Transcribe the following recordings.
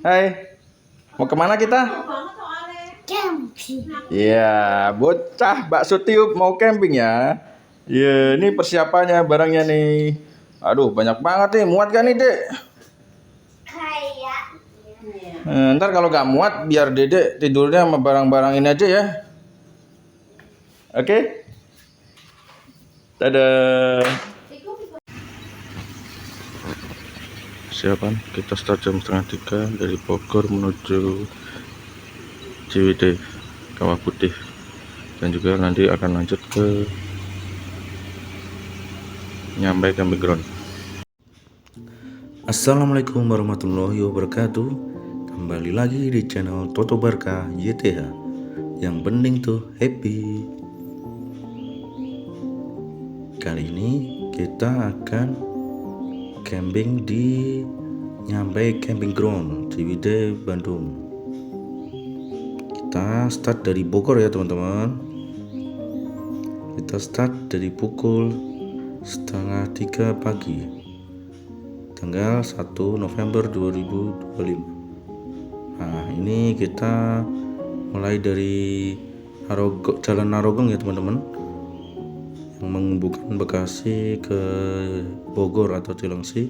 Hai, mau kemana kita? Camping. Iya, bocah bakso tiup mau camping ya. Iya, ini persiapannya barangnya nih. Aduh, banyak banget nih. Muat gak nih, Dek? Kayak Ntar kalau gak muat, biar Dedek tidurnya sama barang-barang ini aja ya. Oke? Dadah. Siapan, kita start jam 2:30 dari Bogor menuju Ciwidey, Kawah Putih. Dan juga nanti akan lanjut ke Nyambai Camping Ground. Assalamualaikum warahmatullahi wabarakatuh. Kembali lagi di channel Toto Barka YTH. Yang penting tuh happy. Kali ini kita akan camping di Nyambai Camping Ground Ciwidey, Bandung. Kita start dari Bogor ya teman-teman. Kita start dari pukul 2:30 pagi, tanggal 1 November 2025. Nah, ini kita mulai dari Jalan Narogong ya teman-teman, yang menghubungkan Bekasi ke Bogor atau Cilengsi.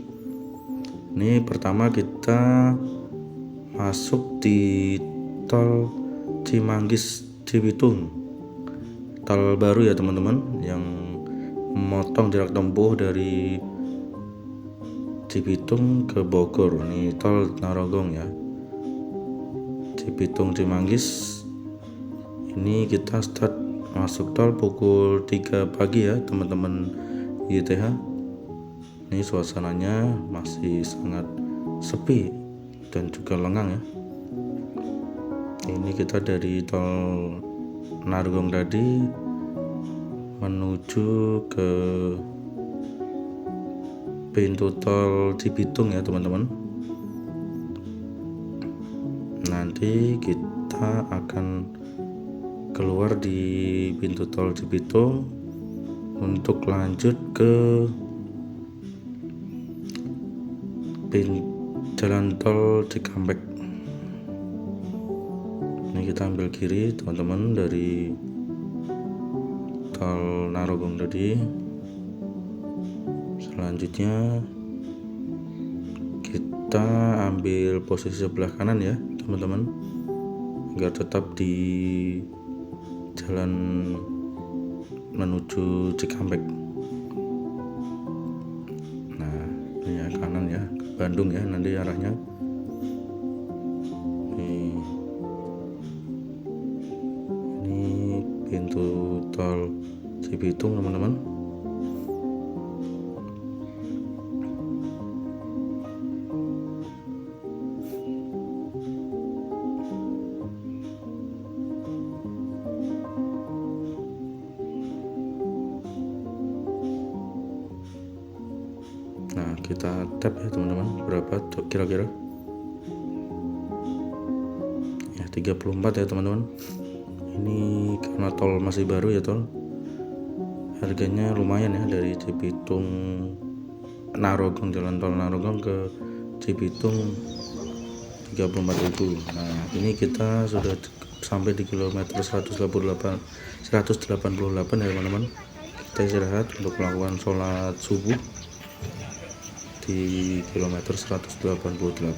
Ini pertama kita masuk di tol Cimanggis Cibitung, tol baru ya teman-teman, yang memotong jarak tempuh dari Cibitung ke Bogor. Ini tol Narogong ya, Cibitung Cimanggis. Ini kita start masuk tol pukul 3 pagi ya teman-teman YTH. Ini suasananya masih sangat sepi dan juga lengang ya. Ini kita dari tol Narogong tadi menuju ke pintu tol Cibitung ya teman-teman. Nanti kita akan keluar di pintu tol Cibitung untuk lanjut ke jalan tol Cikampek. Ini kita ambil kiri teman-teman dari tol Narogong tadi. Selanjutnya kita ambil posisi sebelah kanan ya teman-teman, agar tetap di jalan menuju Cikampek. Nah, ini ya kanan ya, ke Bandung ya nanti arahnya. Ini pintu tol Cibitung teman-teman. Nah, kita tap ya teman-teman, berapa kira-kira ya, 34 ya teman-teman. Ini karena tol masih baru ya, tol harganya lumayan ya, dari Cibitung Narogong, jalan tol Narogong ke Cibitung 34.000. Nah, ini kita sudah sampai di kilometer 188 ya teman-teman. Kita istirahat untuk melakukan sholat subuh di kilometer 188.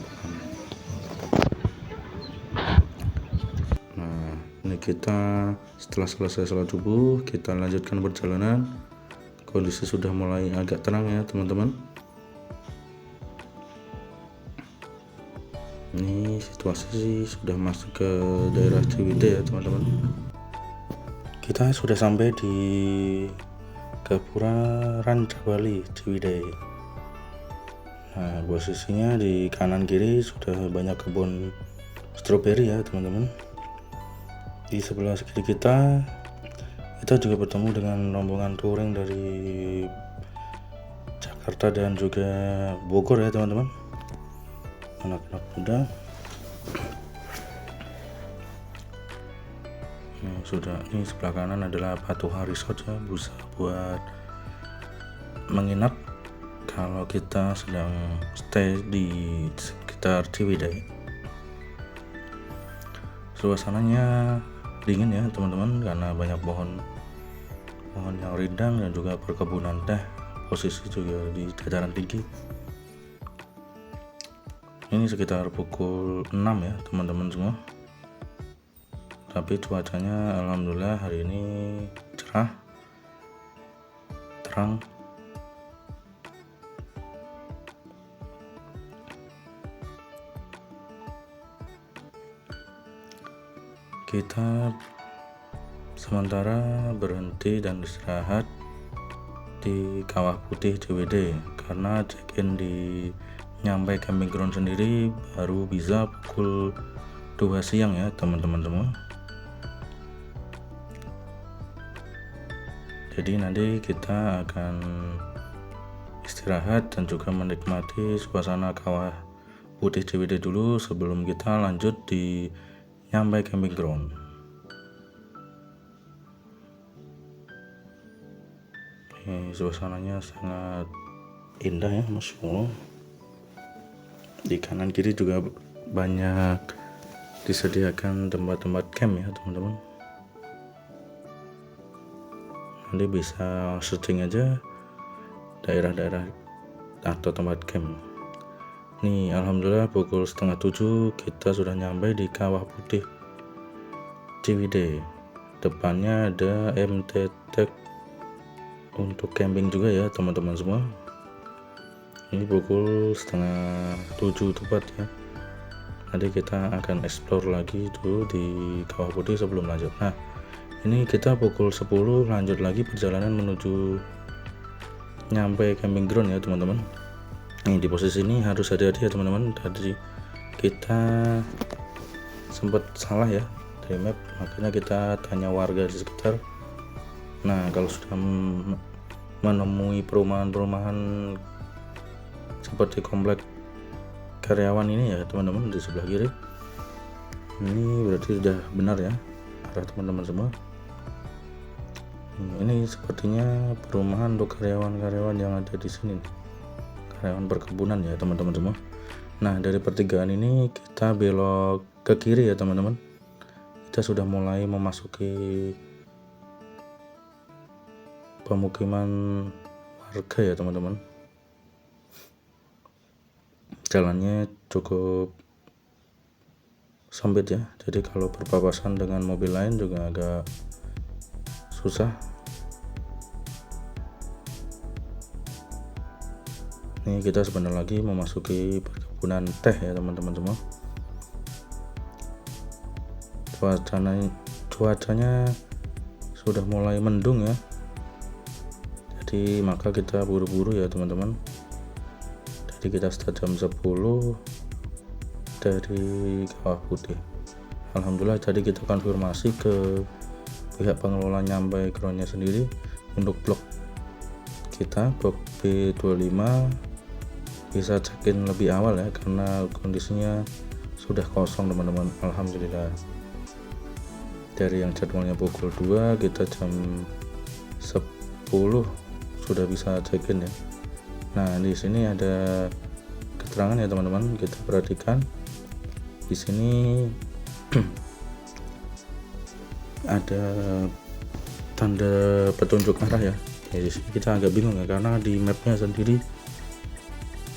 Nah, ini kita setelah selesai sholat subuh, kita lanjutkan perjalanan. Kondisi sudah mulai agak tenang ya teman-teman. Ini situasi sih sudah masuk ke daerah Ciwidey ya teman-teman. Kita sudah sampai di Gapura Rancawali Ciwidey. Nah, posisinya di kanan kiri sudah banyak kebun stroberi ya teman-teman. Di sebelah kiri kita juga bertemu dengan rombongan touring dari Jakarta dan juga Bogor ya teman-teman, anak-anak muda. Nah, sudah, ini sebelah kanan adalah Patuha Resort ya, bisa buat menginap kalau kita sedang stay di sekitar Ciwidey. suasananya dingin ya teman-teman, karena banyak pohon yang rindang dan juga perkebunan teh, posisi juga di dataran tinggi. Ini sekitar pukul 6 ya teman-teman semua, tapi cuacanya alhamdulillah hari ini cerah, terang. Kita sementara berhenti dan istirahat di Kawah Putih CWD karena check-in di Nyambai Camping Ground sendiri baru bisa pukul 2 siang ya teman-teman semua. Jadi nanti kita akan istirahat dan juga menikmati suasana Kawah Putih CWD dulu sebelum kita lanjut di Nyambai Camping Ground. Ini suasananya sangat indah ya, Masya Allah. Di kanan kiri juga banyak disediakan tempat-tempat camp ya teman-teman. Nanti bisa searching aja daerah-daerah atau tempat camp. Nih alhamdulillah pukul 6:30 kita sudah nyampe di Kawah Putih CWD. Depannya ada MT Tech untuk camping juga ya teman-teman semua. Ini pukul 6:30 tepat ya. Nanti kita akan explore lagi dulu di Kawah Putih sebelum lanjut. Nah ini kita pukul 10 lanjut lagi perjalanan menuju Nyambai Camping Ground ya teman-teman. Nih di posisi ini harus hati-hati ya teman-teman, tadi kita sempat salah ya dari map, makanya kita tanya warga di sekitar. Nah kalau sudah menemui perumahan-perumahan seperti komplek karyawan ini ya teman-teman di sebelah kiri, ini berarti sudah benar ya arah teman-teman semua. Ini sepertinya perumahan untuk karyawan-karyawan yang ada di sini, karyawan perkebunan ya teman-teman semua. Nah dari pertigaan ini kita belok ke kiri ya teman-teman. Kita sudah mulai memasuki pemukiman warga ya teman-teman. Jalannya cukup sempit ya, jadi kalau berpapasan dengan mobil lain juga agak susah. Ini kita sebentar lagi memasuki perkebunan teh ya teman-teman semua. Cuacanya sudah mulai mendung ya, jadi maka kita buru-buru ya teman-teman. Jadi kita start jam 10 dari Kawah Putih. Alhamdulillah tadi kita konfirmasi ke pihak pengelola Nyambai Groundnya sendiri untuk blok kita, blok B25 bisa check-in lebih awal ya karena kondisinya sudah kosong teman-teman. Alhamdulillah dari yang jadwalnya pukul 2 kita jam 10 sudah bisa check-in ya. Nah di sini ada keterangan ya teman-teman, kita perhatikan di sini ada tanda petunjuk arah ya. Di sini kita agak bingung ya karena di mapnya sendiri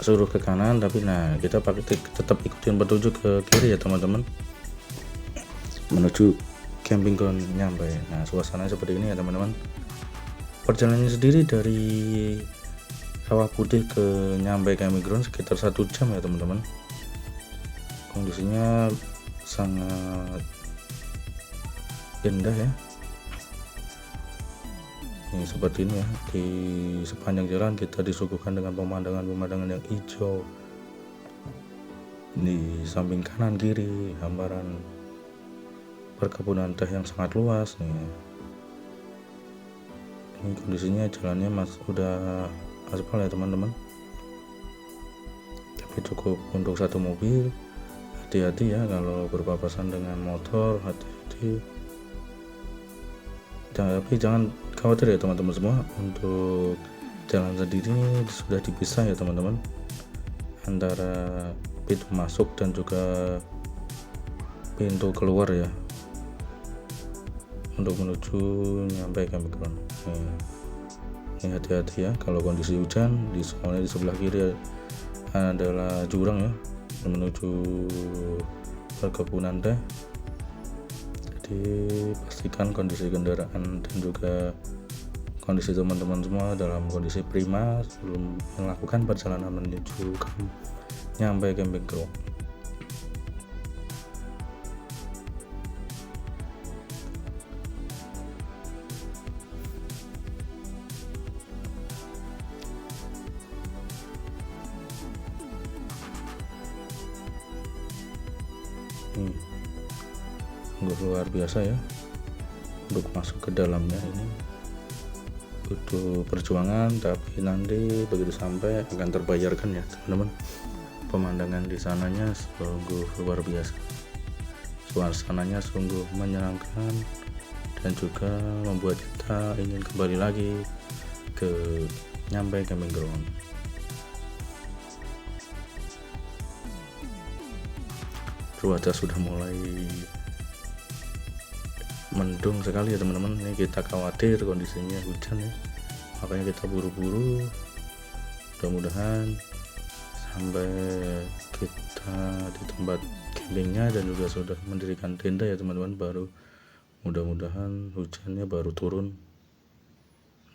suruh ke kanan, tapi nah kita tetap ikutin petunjuk ke kiri ya teman-teman menuju camping ground Nyambai. Nah suasananya seperti ini ya teman-teman. Perjalanannya sendiri dari Kawah Putih ke Nyambai Camping Ground sekitar 1 jam ya teman-teman. Kondisinya sangat indah ya. Ini seperti ini ya, di sepanjang jalan kita disuguhkan dengan pemandangan yang hijau. Di samping kanan kiri hamparan perkebunan teh yang sangat luas nih. Ini kondisinya jalannya udah aspal ya teman-teman, tapi cukup untuk satu mobil. Hati-hati ya kalau berpapasan dengan motor, hati-hati. Tapi jangan khawatir ya teman-teman semua, untuk jalan sendiri sudah dipisah ya teman-teman antara pintu masuk dan juga pintu keluar ya untuk menuju nyampe camping ground. Ini hati-hati ya kalau kondisi hujan. Soalnya di sebelah kiri adalah jurang ya menuju perkebunan teh. Jadi pastikan kondisi kendaraan dan juga kondisi teman-teman semua dalam kondisi prima sebelum melakukan perjalanan menuju nyampe camping ground. Luar biasa ya untuk masuk ke dalamnya. Ini butuh perjuangan, tapi nanti begitu sampai akan terbayarkan ya teman-teman. Pemandangan di sananya sungguh luar biasa, suasananya sungguh menyenangkan dan juga membuat kita ingin kembali lagi ke nyampe camping ground. Cuaca sudah mulai mendung sekali ya teman-teman. Ini kita khawatir kondisinya hujan ya, makanya kita buru-buru. Mudah-mudahan sampai kita di tempat campingnya dan juga sudah mendirikan tenda ya teman-teman, baru mudah-mudahan hujannya baru turun.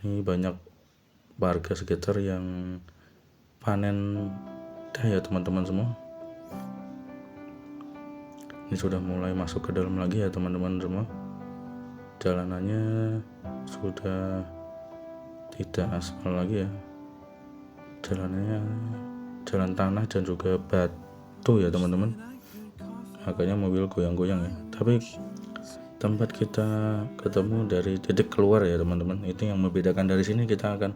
Ini banyak warga sekitar yang panen teh ya teman-teman semua. Ini sudah mulai masuk ke dalam lagi ya teman-teman semua. Jalanannya sudah tidak aspal lagi ya, jalanannya jalan tanah dan juga batu ya teman-teman, makanya mobil goyang-goyang ya. Tapi tempat kita ketemu dari titik keluar ya teman-teman, itu yang membedakan. Dari sini kita akan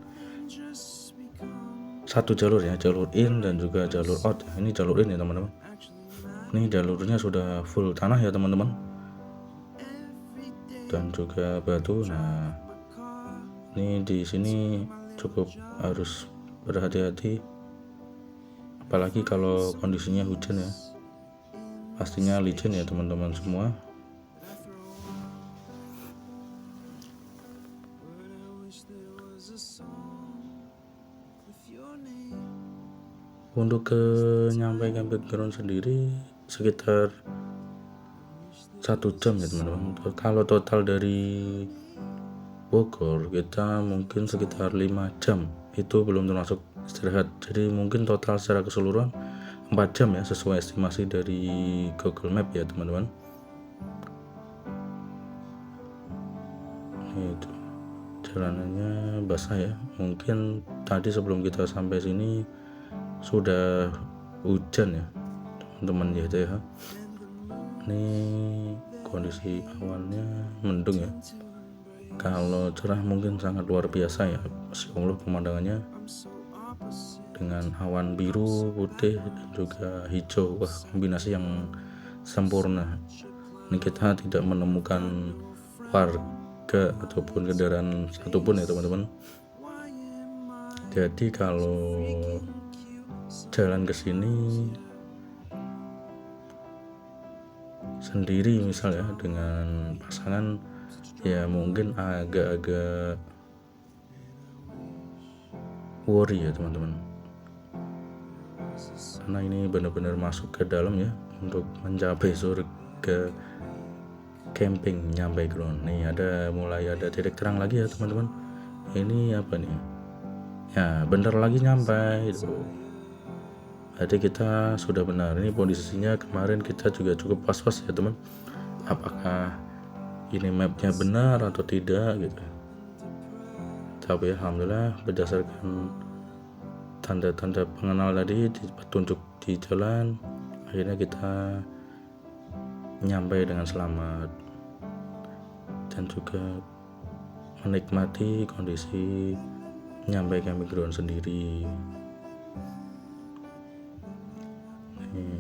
satu jalur ya, jalur in dan juga jalur out. Ini jalur in ya teman-teman. Ini jalurnya sudah full tanah ya teman-teman, dan juga batu. Nah, ini di sini cukup harus berhati-hati, apalagi kalau kondisinya hujan ya, pastinya licin ya teman-teman semua. Untuk ke nyampe camping ground sendiri sekitar 1 jam ya teman-teman. Kalau total dari Bogor kita mungkin sekitar 5 jam, itu belum termasuk istirahat. Jadi mungkin total secara keseluruhan 4 jam ya, sesuai estimasi dari Google Map ya teman-teman. Itu jalanannya basah ya, mungkin tadi sebelum kita sampai sini sudah hujan ya teman-teman ya. Ini kondisi awannya mendung ya. Kalau cerah mungkin sangat luar biasa ya, Masya Allah pemandangannya dengan awan biru, putih dan juga hijau. Wah, kombinasi yang sempurna. Ini kita tidak menemukan warga ataupun kendaraan satupun ya teman-teman. Jadi kalau jalan ke sini sendiri misal ya dengan pasangan ya mungkin agak-agak worry ya teman-teman, karena ini benar-benar masuk ke dalam ya untuk mencapai surga camping nyampe ground. Nih mulai ada titik terang lagi ya teman-teman. Ini apa nih ya, bentar lagi nyampe itu. Jadi kita sudah benar. Ini posisinya kemarin kita juga cukup was-was ya teman, apakah ini mapnya benar atau tidak gitu. Tapi alhamdulillah berdasarkan tanda-tanda pengenal tadi, di petunjuk di jalan, akhirnya kita nyampe dengan selamat dan juga menikmati kondisi nyampe camping ground sendiri. Ini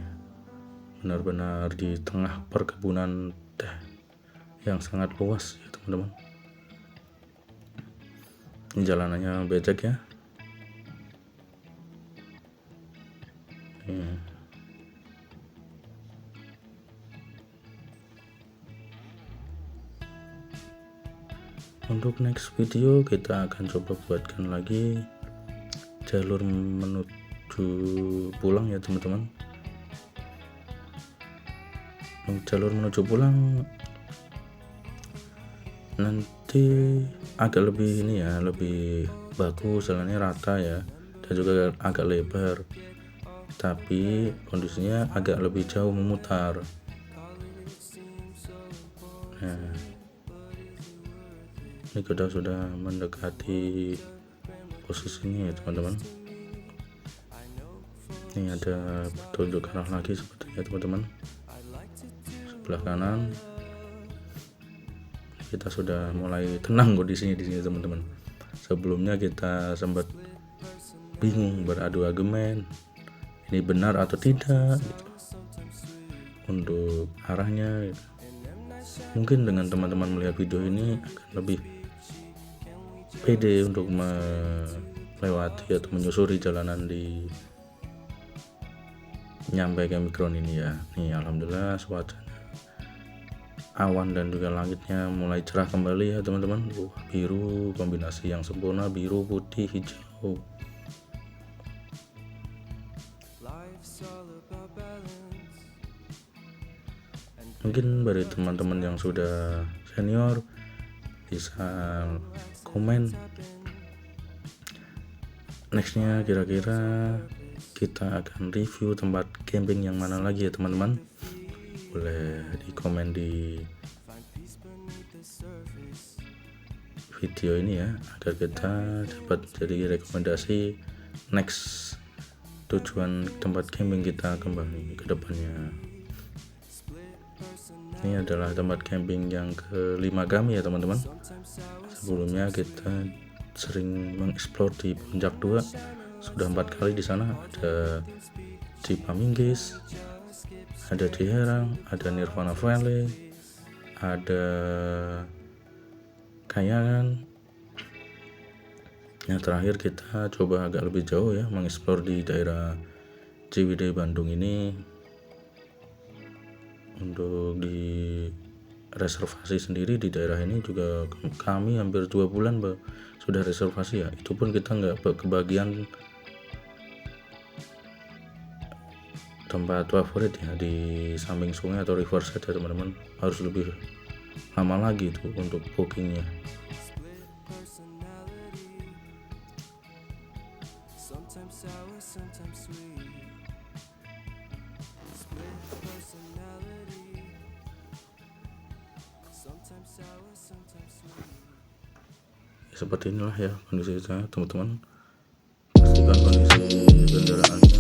benar-benar di tengah perkebunan teh yang sangat luas ya teman-teman. Ini jalanannya becek ya. Untuk next video kita akan coba buatkan lagi jalur menuju pulang ya teman-teman. Jalur menuju pulang nanti agak lebih ini ya, lebih bagus, jalannya rata ya, dan juga agak lebar, tapi kondisinya agak lebih jauh memutar. Nah, ini kita sudah mendekati posisinya ya teman-teman. Ini ada petunjuk arah lagi sepertinya teman-teman, sebelah kanan. Kita sudah mulai tenang kondisinya di sini teman-teman. Sebelumnya kita sempat bingung, beradu argumen ini benar atau tidak gitu, untuk arahnya gitu. Mungkin dengan teman-teman melihat video ini akan lebih pede untuk melewati atau menyusuri jalanan di nyampe ke Migron ini ya. Nih alhamdulillah cuacanya, awan dan juga langitnya mulai cerah kembali ya teman-teman. Biru, kombinasi yang sempurna, biru, putih, hijau. Mungkin bagi teman-teman yang sudah senior bisa komen nextnya kira-kira kita akan review tempat camping yang mana lagi ya teman-teman. Boleh di komen di video ini ya, agar kita dapat jadi rekomendasi next tujuan tempat camping kita kembali ke depannya. Ini adalah tempat camping yang kelima kami ya teman-teman. Sebelumnya kita sering mengeksplor di Puncak 2, sudah 4 kali di sana. Ada di Paminggis, ada di Herang, ada Nirvana Valley, ada Kayangan. Yang terakhir kita coba agak lebih jauh ya, mengeksplor di daerah Ciwidey Bandung ini. Untuk di reservasi sendiri di daerah ini juga kami hampir 2 bulan sudah reservasi ya. Itu pun kita nggak kebagian tempat favorit ya di samping sungai atau riverside ya teman-teman. Harus lebih lama lagi tuh untuk bookingnya. Seperti inilah ya kondisi saya teman-teman. Pastikan kondisi kendaraannya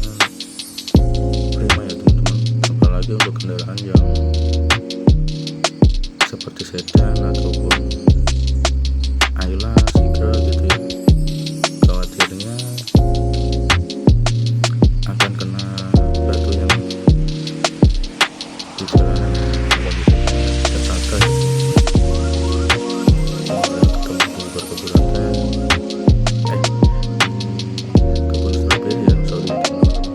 prima ya teman-teman, apalagi untuk kendaraan yang seperti sedan ataupun Ayla, Sigra gitu ya. Khawatirnya akan kena batu yang di jalanan kondisi tertata ya. Kebun stroberi ya, sorry teman-teman.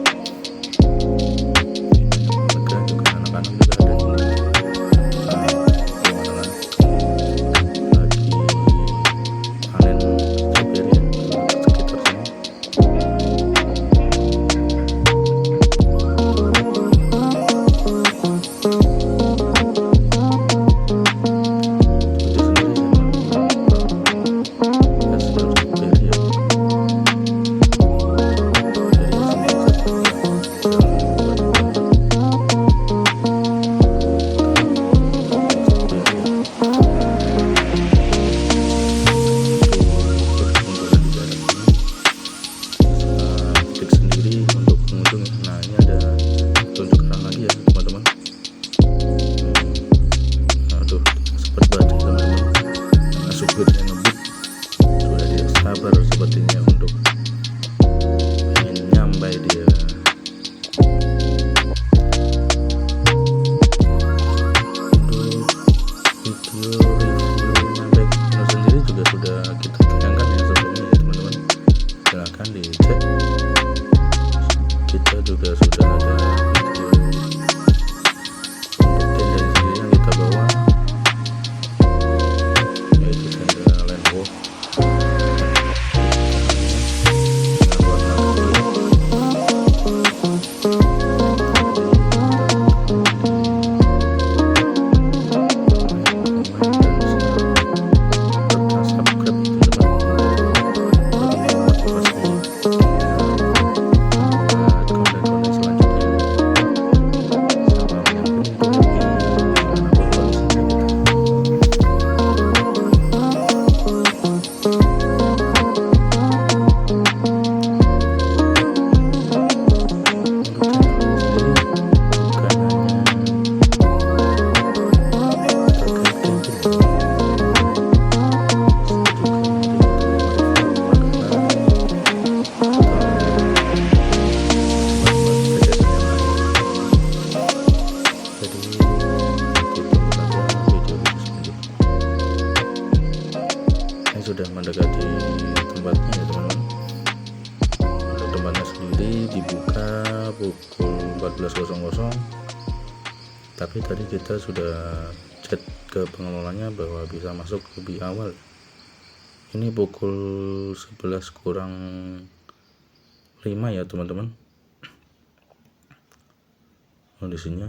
kosong, tapi tadi kita sudah chat ke pengelolanya bahwa bisa masuk lebih awal. Ini pukul 11 kurang 5 ya teman-teman kondisinya.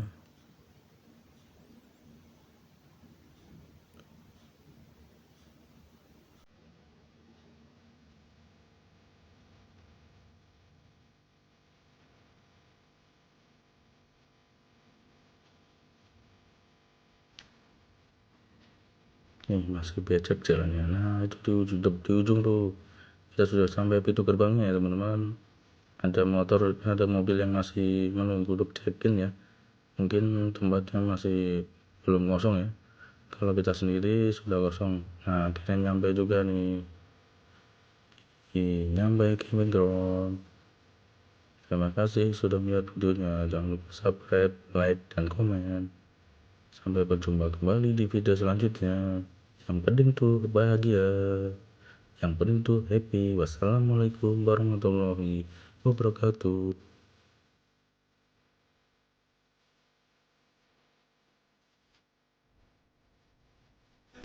Masih becek jalannya. Nah itu di ujung tuh kita sudah sampai pintu gerbangnya ya teman-teman. Ada mobil yang masih menunggu untuk check-in ya, mungkin tempatnya masih belum kosong ya. Kalau kita sendiri sudah kosong. Nah kita nyampe juga nih, nyampe camping ground. Terima kasih sudah melihat videonya. Jangan lupa subscribe, like, dan komen. Sampai berjumpa kembali di video selanjutnya. Yang penting tuh bahagia, yang penting tuh happy. Wassalamualaikum warahmatullahi wabarakatuh.